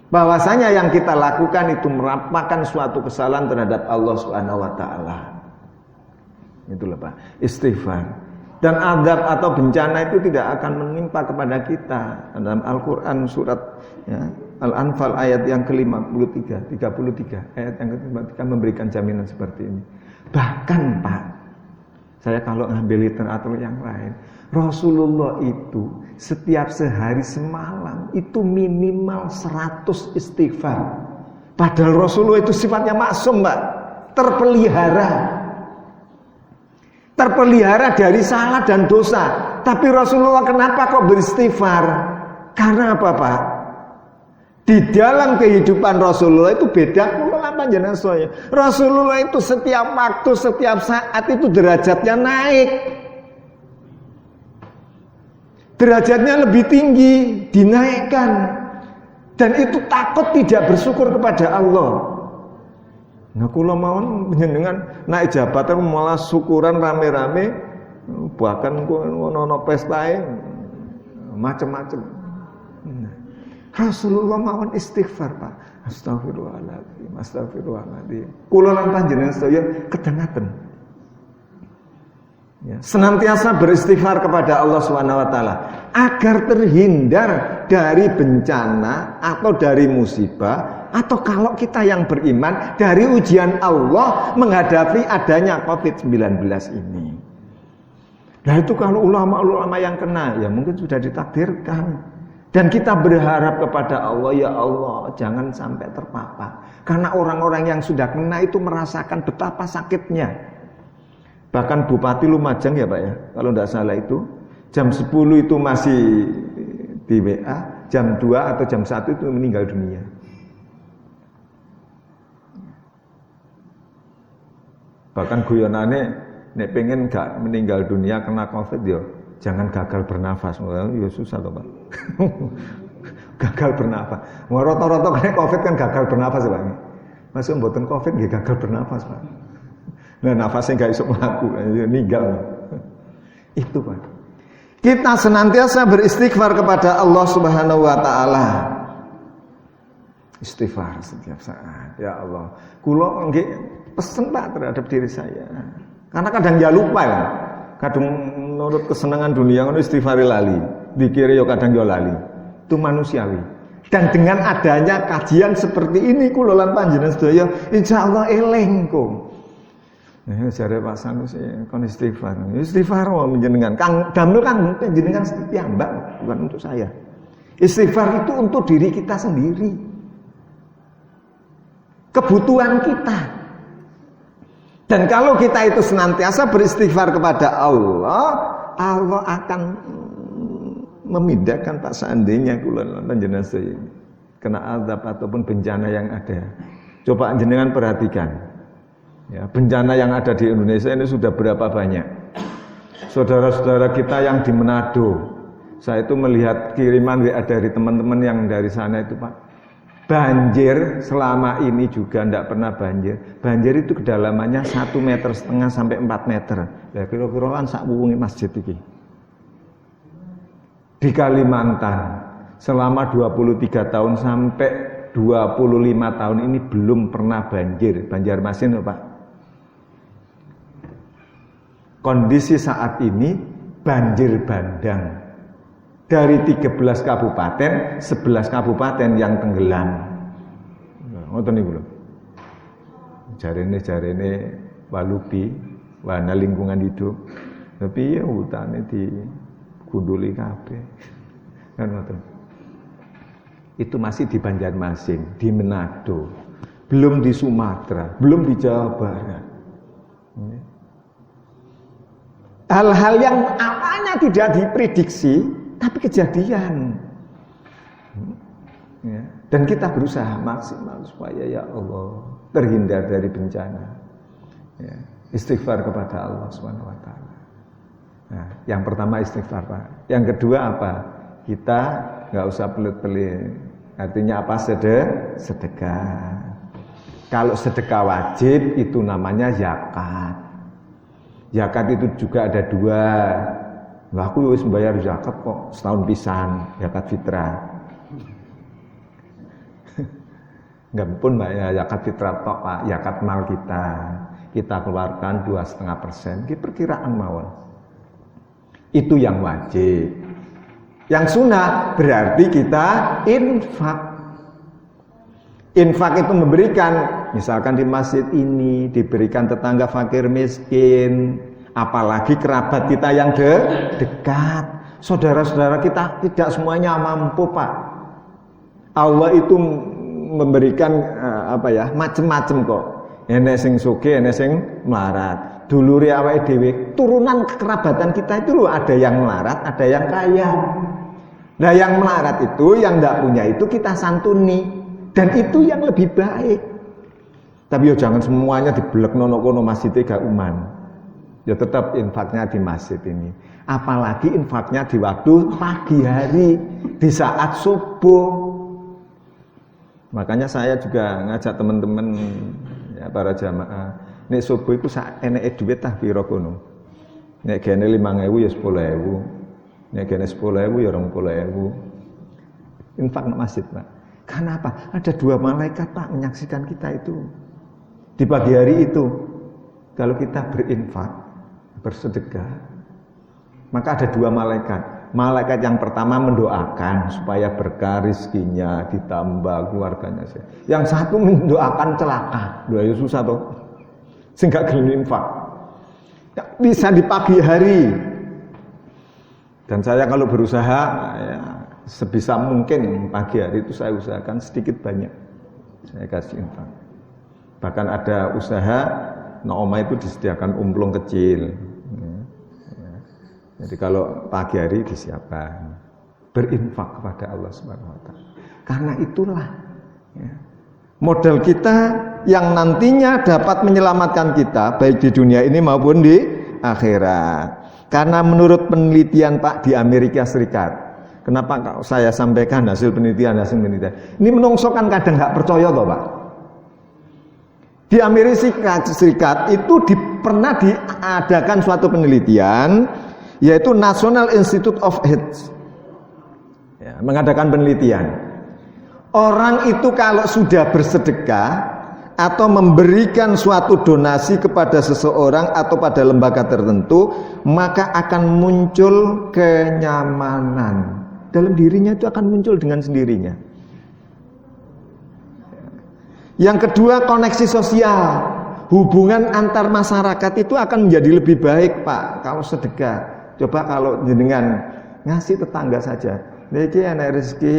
Speaker 1: bahwasanya yang kita lakukan itu merupakan suatu kesalahan terhadap Allah Subhanahu wa taala. Itulah Pak, istighfar. Dan azab atau bencana itu tidak akan menimpa kepada kita. Dalam Al-Qur'an surat ya, Al-Anfal ayat yang ke-53, 33 ayat yang ke-53 memberikan jaminan seperti ini. Bahkan Pak, saya kalau ngambil literatur yang lain, Rasulullah itu setiap sehari semalam itu minimal 100 istighfar. Padahal Rasulullah itu sifatnya maksum, Pak, terpelihara dari salah dan dosa. Tapi Rasulullah kenapa kok beristighfar? Karena apa, Pak? Di dalam kehidupan Rasulullah itu beda kula panjenengan saya. Rasulullah itu setiap waktu, setiap saat itu derajatnya naik. Derajatnya lebih tinggi, dinaikkan. Dan itu takut tidak bersyukur kepada Allah. Nah kula mawon panjenengan naik jabatan malah syukuran rame-rame, bahkan ono pestae macam-macam. Rasulullah mawon istighfar, Pak. Astagfirullahaladzim, astagfirullahaladzim. Kula lan panjenengan sedaya kedangaken. Ya, senantiasa beristighfar kepada Allah SWT agar terhindar dari bencana atau dari musibah, atau kalau kita yang beriman dari ujian Allah menghadapi adanya COVID-19 ini. Nah itu kalau ulama-ulama yang kena, ya mungkin sudah ditakdirkan. Dan kita berharap kepada Allah, ya Allah jangan sampai terpapar. Karena orang-orang yang sudah kena itu merasakan betapa sakitnya. Bahkan Bupati Lumajang ya Pak ya, kalau tidak salah itu jam 10 itu masih di WA, jam 2 atau jam 1 itu meninggal dunia. Bahkan guyonane nek pengen gak meninggal dunia kena COVID ya jangan gagal bernafas. Ya susah toh Pak. Gagal bernafas. Rata-rata kena COVID kan gagal bernafas Pak. Masuk mboten COVID nggih gagal bernafas Pak. Nah nafasnya gak iso mlaku, ninggal. Itu Pak. Kita senantiasa beristighfar kepada Allah Subhanahu wa taala. Istighfar setiap saat. Ya Allah, kula nggih pesen Pak terhadap diri saya. Karena kadang ya lupa ya. Kadang menurut kesenangan dunia ngono istighfar lali, dikira yo kadang yo lali. Itu manusiawi. Dan dengan adanya kajian seperti ini kula lan panjenengan sedaya insyaallah eling kok. Nah, jare Pak Sanusi kon istighfar. Istighfar wae jenengan. Kang damel Kang jenengan piyambak bukan untuk saya. Istighfar itu untuk diri kita sendiri. Kebutuhan kita. Dan kalau kita itu senantiasa beristighfar kepada Allah, Allah akan memindahkan Pak seandainya kula panjenengan saya kena azab ataupun bencana yang ada. Coba jenengan perhatikan. Ya, bencana yang ada di Indonesia ini sudah berapa banyak. Saudara-saudara kita yang di Manado, saya itu melihat kiriman WA dari teman-teman yang dari sana itu Pak. Banjir selama ini juga tidak pernah banjir. Banjir itu kedalamannya 1,5 meter sampai 4 meter. Ya kira-kira kan sak wuwunge masjid iki. Di Kalimantan selama 23 tahun sampai 25 tahun ini belum pernah banjir. Banjarmasin Pak. Kondisi saat ini banjir bandang. Dari 13 kabupaten, 11 kabupaten yang tenggelam. Ngoten niku lho. Jarene Walubi, wana lingkungan hidup. Tapi ya hutane digunduli kabeh. Kan ngoten. Itu masih di Banjarmasin, di Manado. Belum di Sumatera, belum di Jawa Barat. Hal-hal yang awalnya tidak diprediksi tapi kejadian. Ya. Dan kita berusaha maksimal supaya ya Allah terhindar dari bencana. Ya. Istighfar kepada Allah Subhanahu wa taala. Nah, yang pertama istighfar, Pak. Yang kedua apa? Kita enggak usah pelit-pelit. Artinya apa? Sedekah. Kalau sedekah wajib itu namanya zakat. Zakat itu juga ada 2. Lah aku wis bayar zakat kok setahun pisan, zakat fitrah. Enggak pun bayar zakat fitrah tok, Pak, zakat mal kita. Kita keluarkan 2,5%, ki perkiraan mawon. Itu yang wajib. Yang sunnah berarti kita infak. Infak itu memberikan, misalkan di masjid ini diberikan tetangga fakir miskin, apalagi kerabat kita yang dekat, saudara-saudara kita tidak semuanya mampu Pak. Allah itu memberikan macam-macam kok. Enek sing sugih, enek sing melarat. Dulure awake dhewe, turunan kekerabatan kita itu loh ada yang melarat, ada yang kaya. Nah yang melarat itu, yang tidak punya itu kita santuni, dan itu yang lebih baik. Tapi jangan semuanya dibelek nono masjid gak uman. Ya tetap infaknya di masjid ini. Apalagi infaknya di waktu pagi hari, di saat subuh. Makanya saya juga ngajak teman-teman ya, para jamaah. Nek subuh itu sak eneke duit tah pira kono. Nek gene 5.000 ya 10.000. Nek gene 10.000 ya 20.000. Infak nang masjid, Pak. Karena apa? Ada 2 malaikat, Pak, menyaksikan kita itu. Di pagi hari itu kalau kita berinfak, bersedekah, maka ada 2 malaikat. Malaikat yang pertama mendoakan supaya berkah rezekinya ditambah, keluarganya sehat. Yang satu mendoakan celaka. Doa ya susah toh. Sing gak gelem infak. Bisa di pagi hari. Dan saya kalau berusaha ya, sebisa mungkin pagi hari itu saya usahakan sedikit banyak saya kasih infak. Bahkan ada usaha Naoma itu disediakan umplung kecil. Jadi kalau pagi hari disiapkan berinfak kepada Allah Subhanahu wa taala. Karena itulah ya, modal kita yang nantinya dapat menyelamatkan kita baik di dunia ini maupun di akhirat. Karena menurut penelitian Pak di Amerika Serikat, kenapa saya sampaikan hasil penelitian? Ini menungso kan kadang nggak percaya toh Pak. Di Amerika Serikat itu pernah diadakan suatu penelitian, yaitu National Institute of Health ya, mengadakan penelitian. Orang itu kalau sudah bersedekah atau memberikan suatu donasi kepada seseorang atau pada lembaga tertentu, maka akan muncul kenyamanan dalam dirinya, itu akan muncul dengan sendirinya. Yang kedua, koneksi sosial. Hubungan antar masyarakat itu akan menjadi lebih baik Pak kalau sedekah. Coba kalau jenengan ngasih tetangga saja. Niki enak rezeki,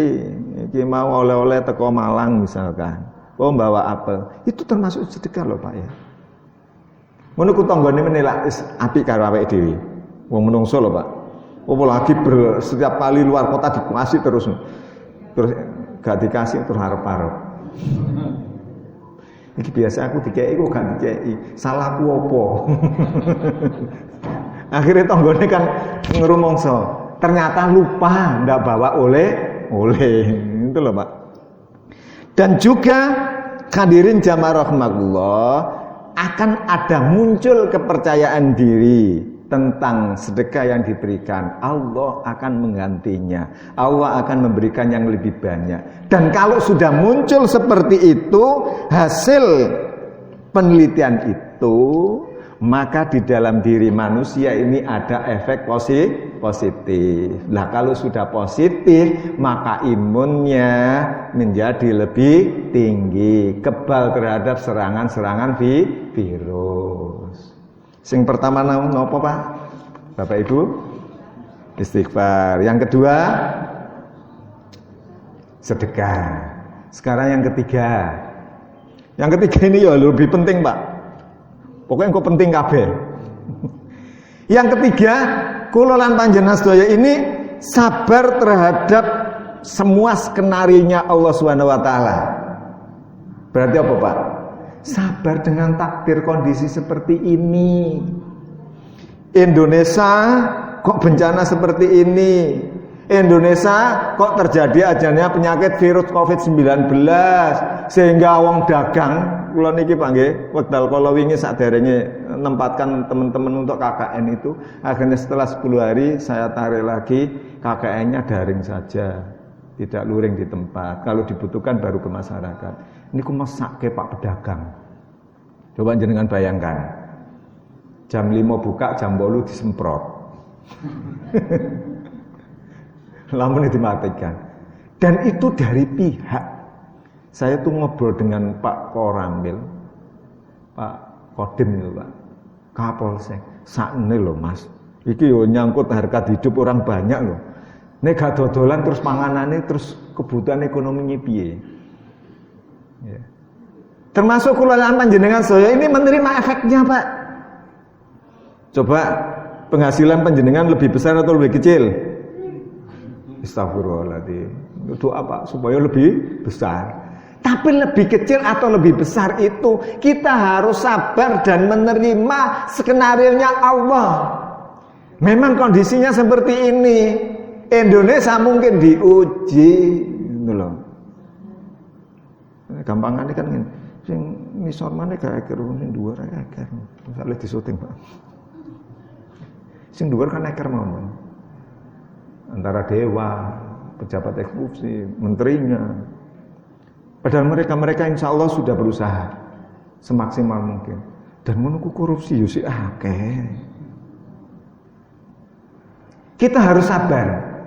Speaker 1: niki mau oleh-oleh teko Malang misalkan. Oh bawa apel. Itu termasuk sedekah loh Pak ya. Ngono ku tanggane menelak wis apik karo awake dhewe. Wong menungso lho Pak. Apalagi setiap kali luar kota dikasih terus gak dikasih terus harap-harap. Iki biasa aku dikei kok gak dikei. Salahku opo? Akhirnya tanggane kan ngerumongso. Ternyata lupa ndak bawa oleh. Itu loh Pak. Dan juga hadirin jamaah rahmatullah, akan ada muncul kepercayaan diri tentang sedekah yang diberikan. Allah akan menggantinya. Allah akan memberikan yang lebih banyak. Dan kalau sudah muncul seperti itu hasil penelitian itu, maka di dalam diri manusia ini ada efek positif. Nah kalau sudah positif, maka imunnya menjadi lebih tinggi, kebal terhadap serangan-serangan virus. Sing pertama nopo Pak? Bapak Ibu? Istighfar. Yang kedua, sedekah. Sekarang yang ketiga. Yang ketiga ini ya lebih penting Pak. Pokoknya kok penting kabeh. Yang ketiga, kula lan panjenengan sedaya ini sabar terhadap semua skenarionya Allah Subhanahu wa taala. Berarti apa, Pak? Sabar dengan takdir kondisi seperti ini. Indonesia kok bencana seperti ini. Indonesia kok terjadi ajalnya penyakit virus COVID-19 sehingga wong dagang kula niki Pak nggih wekdal kala wingi saderenge nempatkan teman-teman untuk KKN itu, akhirnya setelah 10 hari saya tarik lagi KKN-nya daring saja, tidak luring di tempat, kalau dibutuhkan baru ke masyarakat. Niku mesake Pak pedagang. Coba jenengan bayangkan, jam 5 buka, jam 8 disemprot. Lampunya dimatikan. Dan itu dari pihak. Saya tuh ngobrol dengan Pak Koramil, Pak Kodim itu Pak, Kapolsek. Sakne lho Mas, iki yo nyangkut harga hidup orang banyak loh. Nek gak dodolan terus panganane terus kebutuhan ekonominya piye? Ya. Termasuk kula lan panjenengan saya ini menerima efeknya Pak. Coba penghasilan panjenengan lebih besar atau lebih kecil? Astagfirullahaladzim. Doa Pak supaya lebih besar. Tapi lebih kecil atau lebih besar itu kita harus sabar dan menerima skenarionya Allah. Memang kondisinya seperti ini. Indonesia mungkin diuji, gitu loh. Gampangannya kan gini. Sing misor mana gak eker, sing dhuwur eker. Misale disuting, Pak. Sing dhuwur kan eker mawon. Antara dewa, pejabat eksekutif, menterinya. Padahal mereka insya Allah sudah berusaha semaksimal mungkin. Dan menunggu korupsi yusi akeh. Kita harus sabar.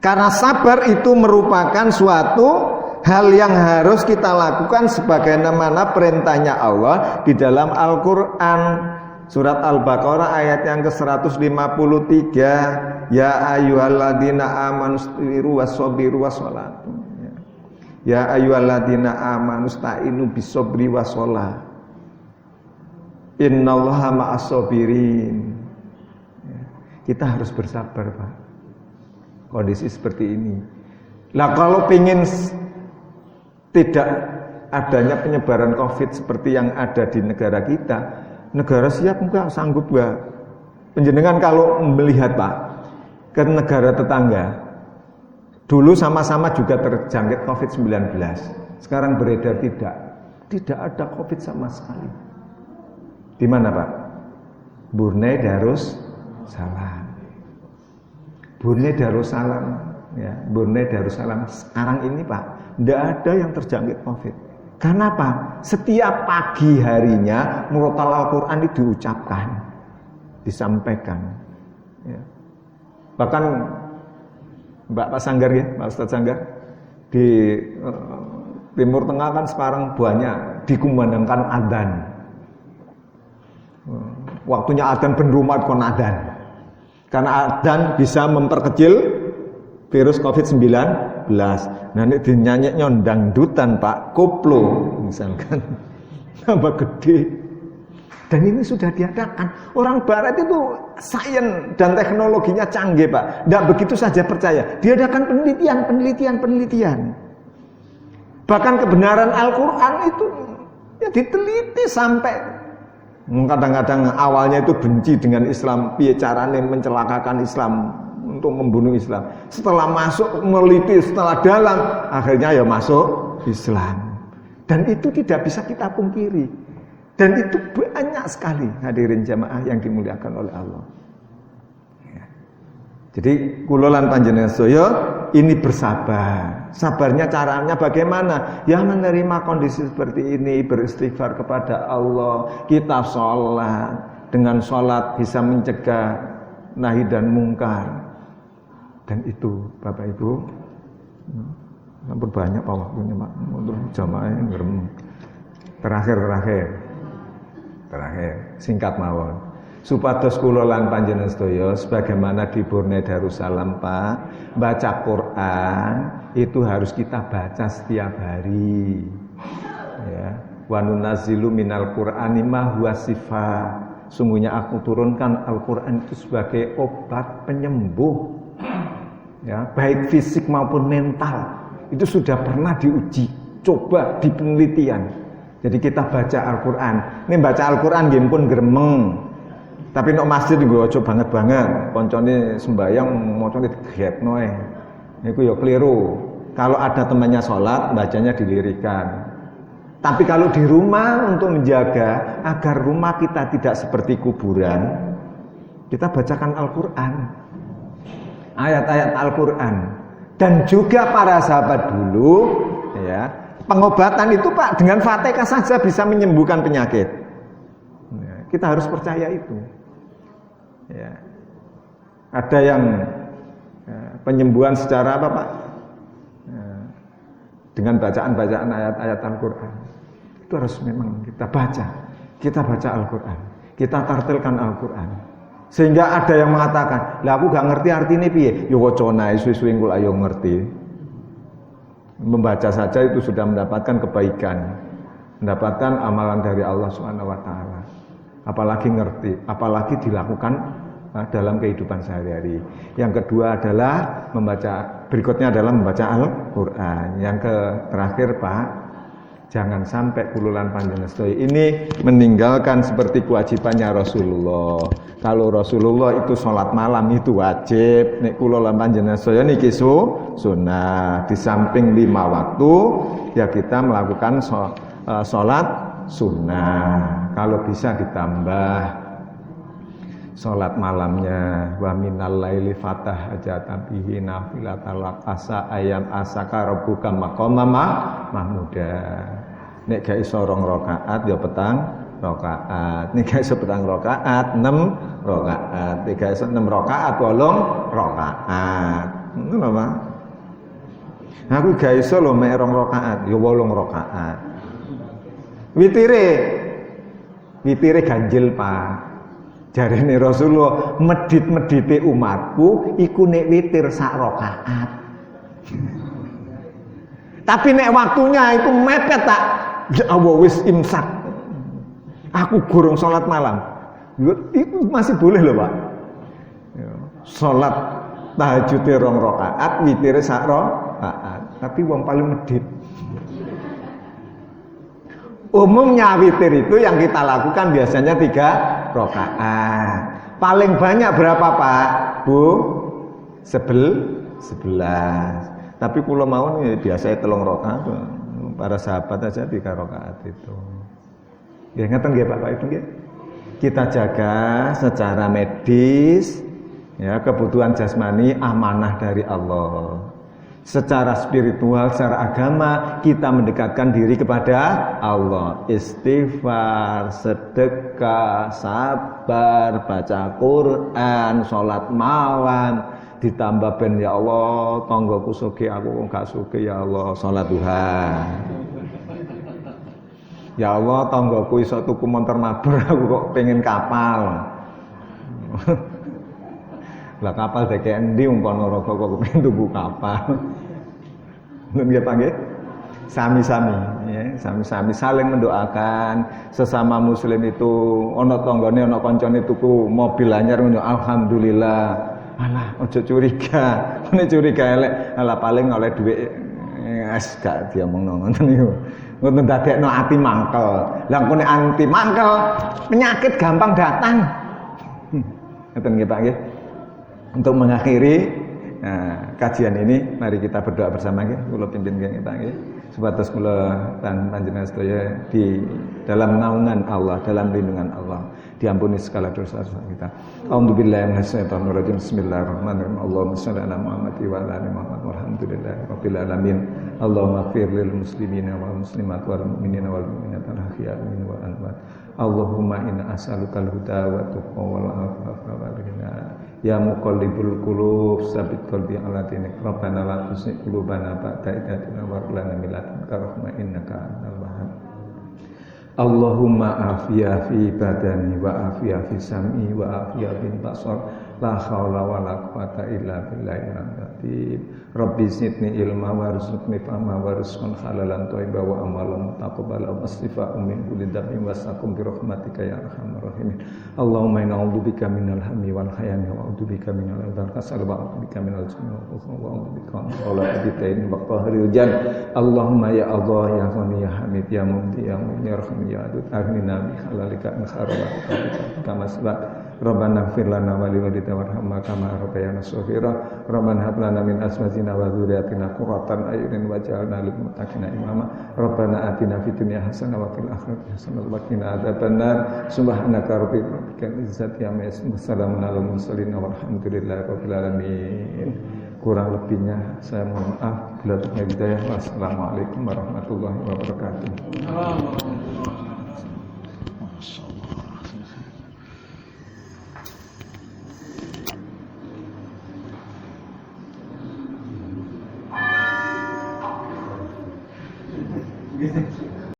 Speaker 1: Karena sabar itu merupakan suatu hal yang harus kita lakukan sebagaimana perintahnya Allah di dalam Al-Quran. Surat Al-Baqarah ayat yang ke-153. Ya ayyuhalladzina amanu istaghfiru wassabiru wassalatu. Ya ayyuhalladzina amanu sta'inu bisobri wassalah. Innallaha ma'as-sabirin. Kita harus bersabar, Pak. Kondisi seperti ini. Lah kalau pingin tidak adanya penyebaran COVID seperti yang ada di negara kita, negara siap enggak, sanggup enggak? Penjenengan kalau melihat, Pak, ke negara tetangga, dulu sama-sama juga terjangkit COVID-19. Sekarang beredar tidak ada COVID sama sekali. Di mana, Pak? Brunei Darussalam. Brunei Darussalam, ya, Brunei Darussalam. Sekarang ini, Pak, tidak ada yang terjangkit COVID. Karena apa? Setiap pagi harinya murotal Al-Quran itu diucapkan, disampaikan. Ya. Bahkan Pak Sanggar ya, Pak Ustadz Sanggar, di Timur Tengah kan sekarang banyak dikumandangkan adzan. Waktunya adzan ben rumah kon adzan. Karena adzan bisa memperkecil virus COVID-19. Nah ini dinyanyi dangdutan Pak, koplo misalkan, tambah gede. Dan ini sudah diadakan. Orang Barat itu sains dan teknologinya canggih, Pak. Tidak begitu saja percaya. Diadakan penelitian. Bahkan kebenaran Al-Quran itu ya diteliti sampai kadang-kadang awalnya itu benci dengan Islam, piye carane mencelakakan Islam, untuk membunuh Islam. Setelah masuk meneliti, setelah dalam, akhirnya ya masuk Islam. Dan itu tidak bisa kita pungkiri. Dan itu banyak sekali hadirin jamaah yang dimuliakan oleh Allah. Ya. Jadi kulolan panjenengan sedaya ini bersabar. Sabarnya caranya bagaimana? Ya menerima kondisi seperti ini, beristighfar kepada Allah. Kita sholat, dengan sholat bisa mencegah nahi dan mungkar. Dan itu Bapak Ibu, hampir banyak Pak waktunya Pak, untuk jamaah yang ngerem. Terakhir, singkat mawon. Supados kula lan panjenengan sedaya sebagaimana di Brunei Darussalam, Pak, baca Quran itu harus kita baca setiap hari. Ya, wa nunazzilu minal Qur'ani ma huwa shifaa. Sungguhnya aku turunkan Al-Qur'an itu sebagai obat penyembuh. Ya, baik fisik maupun mental. Itu sudah pernah diuji, coba di penelitian. Jadi kita baca Al-Quran. Ini baca Al-Quran nggih pun gremeng. Tapi nek masjid nggih aja banget-banget. Koncone sembahyang mocone digetno ae. Niku ya keliru. Kalau ada temannya sholat, bacanya dilirikan. Tapi kalau di rumah untuk menjaga agar rumah kita tidak seperti kuburan, kita bacakan Al-Quran. Ayat-ayat Al-Quran. Dan juga para sahabat dulu, ya, pengobatan itu Pak dengan Fatihah saja bisa menyembuhkan penyakit. Ya, kita harus percaya itu. Ya. Ada yang penyembuhan secara apa Pak? Ya, dengan bacaan-bacaan ayat-ayat Al-Quran. Itu harus memang kita baca. Kita baca Al-Quran. Kita tartilkan Al-Quran. Sehingga ada yang mengatakan, lah aku gak ngerti artinya piye. Ya wacana suwi-suwi engko ayo ngerti. Membaca saja itu sudah mendapatkan kebaikan, mendapatkan amalan dari Allah Subhanahu wa taala. Apalagi ngerti, apalagi dilakukan dalam kehidupan sehari-hari. Yang kedua adalah berikutnya adalah membaca Al-Qur'an. Yang terakhir Pak, jangan sampai kululan panjenengan sedaya ini meninggalkan seperti kewajibannya Rasulullah. Kalau Rasulullah itu sholat malam itu wajib, nek kululan panjenengan sedaya niki sunnah. Di samping 5 waktu ya kita melakukan sholat sunnah. Kalau bisa ditambah sholat malamnya, wa minal laili fatah hajatan bihi nafilatal asa ayam asaka rabbuka maqama mahmuda. Nek gak iso 2 rakaat ya petang rakaat. Nek gak iso petang rakaat 6 rakaat. Nek gak iso 6 rakaat 8 rakaat. Ngono Pak. Aku gak iso lho mek 2 rakaat ya 8 rakaat. Witire ganjil Pak. Jarene Rasulullah, medit-medite umatku iku nek witir sak rakaat. Tapi nek waktunya itu mepet tak, ya Allah wis imsak. Aku gurung salat malam. Itu masih boleh loh, Pak. Salat tahajud 2 rakaat, witire sak rakaat. Tapi wong paling medit. Umumnya witir itu yang kita lakukan biasanya 3 rakaat. Paling banyak berapa Pak? Bu? 11. Tapi kula mau nih biasanya 3 rakaat. Para sahabat aja 3 rakaat itu. Ya ngeten nggih Bapak Ibu nggih. Kita jaga secara medis ya kebutuhan jasmani amanah dari Allah. Secara spiritual, secara agama kita mendekatkan diri kepada Allah. Istighfar, sedekah, sabar, baca Quran, sholat malam, ditambah ben ya Allah, tanggaku sugih aku gak sugih ya Allah, sholat duha. Ya Allah, tanggaku iso tuku montor mabur aku kok pengen kapal. Lah kapal dek endi wong Ponorogo kok pengen tuku kapal. Nggih panggih. Sami-sami ya, sami-sami saling mendoakan sesama muslim itu ana tanggane ana kancane tuku mobil anyar ngono alhamdulillah. Alah ojo curiga. Nek curiga elek alah paling oleh dhuwit es gak diomongno ngoten niku. Ngoten dadekno ati mangkel. Lah kok nek anti mangkel penyakit gampang datang. Ngoten nggih Pak nggih. Untuk mengakhiri kajian ini, mari kita berdoa bersama nggih. Kula pimpin nggih Pak nggih. Supados kula lan panjenengan sedaya di dalam naungan Allah, dalam lindungan Allah, diampuni segala dosa-dosa kita. A'udzubillahi minasyaitonir rajim. Bismillahirrahmanirrahim. Allahumma shalli ala Muhammad wa ala ali Muhammad walhamdulillahirabbil alamin. Allahumma ighfir lil muslimina wal muslimat wal mu'minina wal mu'minat al ahya'i minhum wal amwat. Allahumma inna as'alukal huda wa tuqa wal afafa wal ghina. Ya muqallibul qulub tsabbit qalbi ala dinik. Rabbana la tuzigh qulubana ba'da idh hadaytana wa hab lana min ladunka rahmah innaka antal wahhab. Allahumma afiya fi badani wa afiya fi sam'i wa afiya fi basar. La haula wa la quwata illa billahil azim. Rabbi zidni ilma warzuqni fahma warzuqni halalan thayyiban wa amalan mutaqabbalan wasifa'u min kulli dhanbin wasaqum bi rahmatika ya arhamar rahimin. Allahumma inna a'udzubika minal hammi wal hayami wa a'udzubika minal kasal wa a'udzubika minal jubni wa a'udzubika min qala'atin wa qahril jan. Allahumma ya Allah ya Ghani ya Hamid ya Mubdi ya Mu'min ya Rahim ya Adud arina bi halalika min kharawatika kama sabaq. Rabbana ighfir lana wa li walidayna warhamna kama rabbayana shaghira. Rabbana hab lana min azwajina wa dzurriyyatina qurratan a'yunin waj'alna lil muttaqina imama. Rabbana atina fid dunya hasanah wa fil akhirati hasanah wa qina adzabannar. Subhanaka rabbil izzati amma yasifun. Wassalamun alal mursalin walhamdulillahi rabbil alamin. Kurang lebihnya saya mohon maaf. Bila terjadi hidayah. Wassalamualaikum warahmatullahi wabarakatuh.